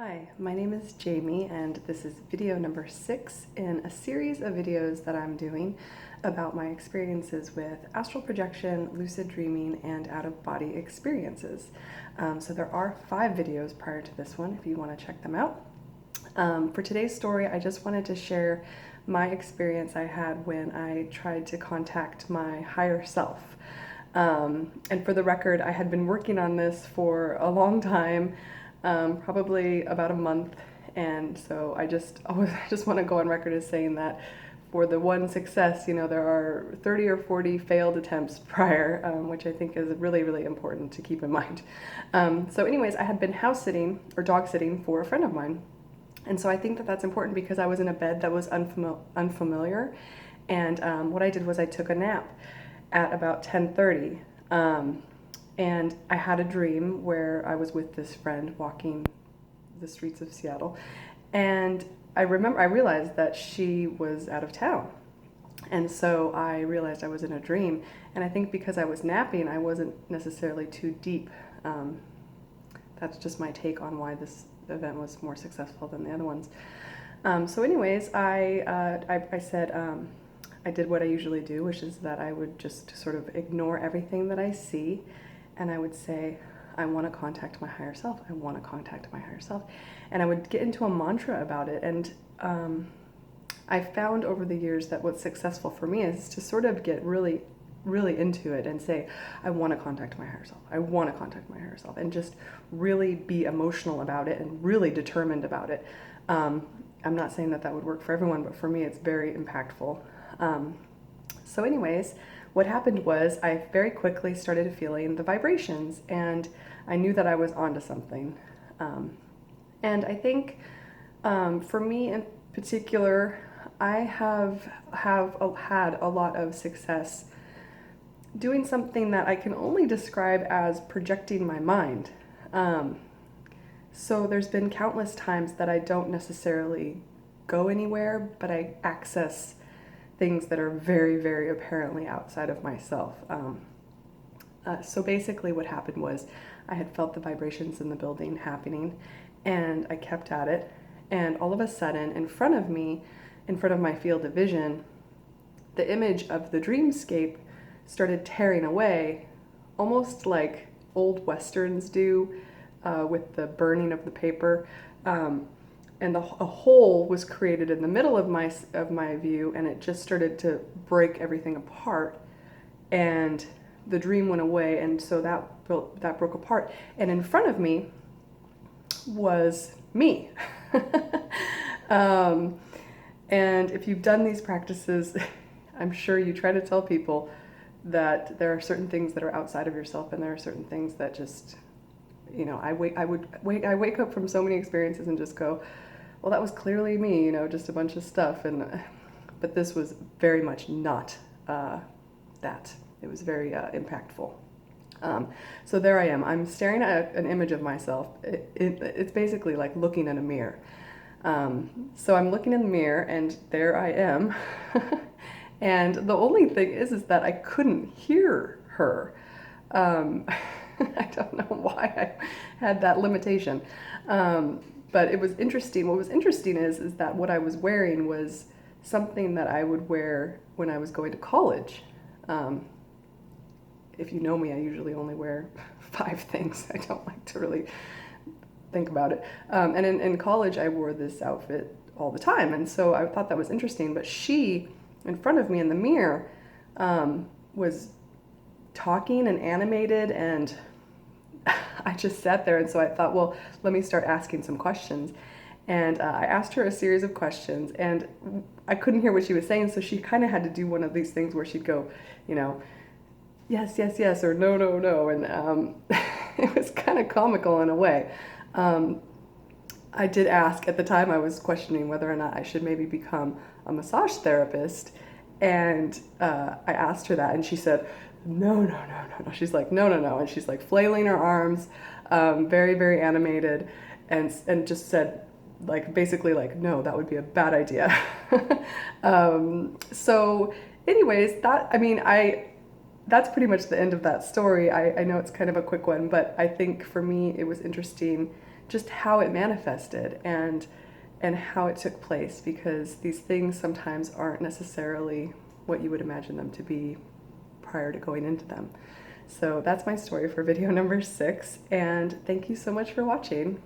Hi, my name is Jamie and this is video number 6 in a series of videos that I'm doing about my experiences with astral projection, lucid dreaming, and out-of-body experiences. So there are 5 videos prior to this one if you want to check them out. For today's story, I just wanted to share my experience I had when I tried to contact my higher self. And for the record, I had been working on this for a long time, probably about a month, and so I just want to go on record as saying that for the one success, there are 30 or 40 failed attempts prior, which I think is really, really important to keep in mind. So anyways, I had been house sitting or dog sitting for a friend of mine, and so I think that that's important because I was in a bed that was unfamiliar, and what I did was I took a nap at about 10:30. And I had a dream where I was with this friend walking the streets of Seattle, and I realized that she was out of town, and so I realized I was in a dream. And I think because I was napping, I wasn't necessarily too deep. That's just my take on why this event was more successful than the other ones. So anyways, I said, I did what I usually do, which is that I would just sort of ignore everything that I see, and I would say, I want to contact my higher self. I want to contact my higher self. And I would get into a mantra about it. And I found over the years that what's successful for me is to sort of get really, really into it and say, I want to contact my higher self. I want to contact my higher self, and just really be emotional about it and really determined about it. I'm not saying that that would work for everyone, but for me, it's very impactful. So anyways, what happened was I very quickly started feeling the vibrations, and I knew that I was onto something. And I think for me in particular, I have had a lot of success doing something that I can only describe as projecting my mind. So there's been countless times that I don't necessarily go anywhere, but I access things that are very, very apparently outside of myself. So basically what happened was I had felt the vibrations in the building happening, and I kept at it, and all of a sudden in front of me, in front of my field of vision, the image of the dreamscape started tearing away, almost like old westerns do with the burning of the paper. And a hole was created in the middle of my view, and it just started to break everything apart, and the dream went away, and so that broke apart, and in front of me was me. And if you've done these practices, I'm sure you try to tell people that there are certain things that are outside of yourself, and there are certain things that just, I wake up from so many experiences and just go, well, that was clearly me, just a bunch of stuff. But this was very much not that. It was very impactful. So there I am. I'm staring at an image of myself. It's basically like looking in a mirror. So I'm looking in the mirror, and there I am. And the only thing is that I couldn't hear her. I don't know why I had that limitation. But it was interesting. What was interesting is that what I was wearing was something that I would wear when I was going to college. If you know me, I usually only wear 5 things. I don't like to really think about it. And in college, I wore this outfit all the time. And so I thought that was interesting. But she, in front of me in the mirror, was talking and animated, and I just sat there, and so I thought, well, let me start asking some questions. And I asked her a series of questions, and I couldn't hear what she was saying, so she kind of had to do one of these things where she'd go, yes, yes, yes, or no, no, no, and it was kind of comical in a way. I did ask, at the time I was questioning whether or not I should maybe become a massage therapist, and I asked her that, and she said, no, no, no, no, no. She's like, no, no, no. And she's like flailing her arms, very, very animated, and just said, like, basically like, no, that would be a bad idea. So anyways, that's pretty much the end of that story. I know it's kind of a quick one, but I think for me, it was interesting just how it manifested and how it took place, because these things sometimes aren't necessarily what you would imagine them to be prior to going into them. So that's my story for video number 6, and thank you so much for watching.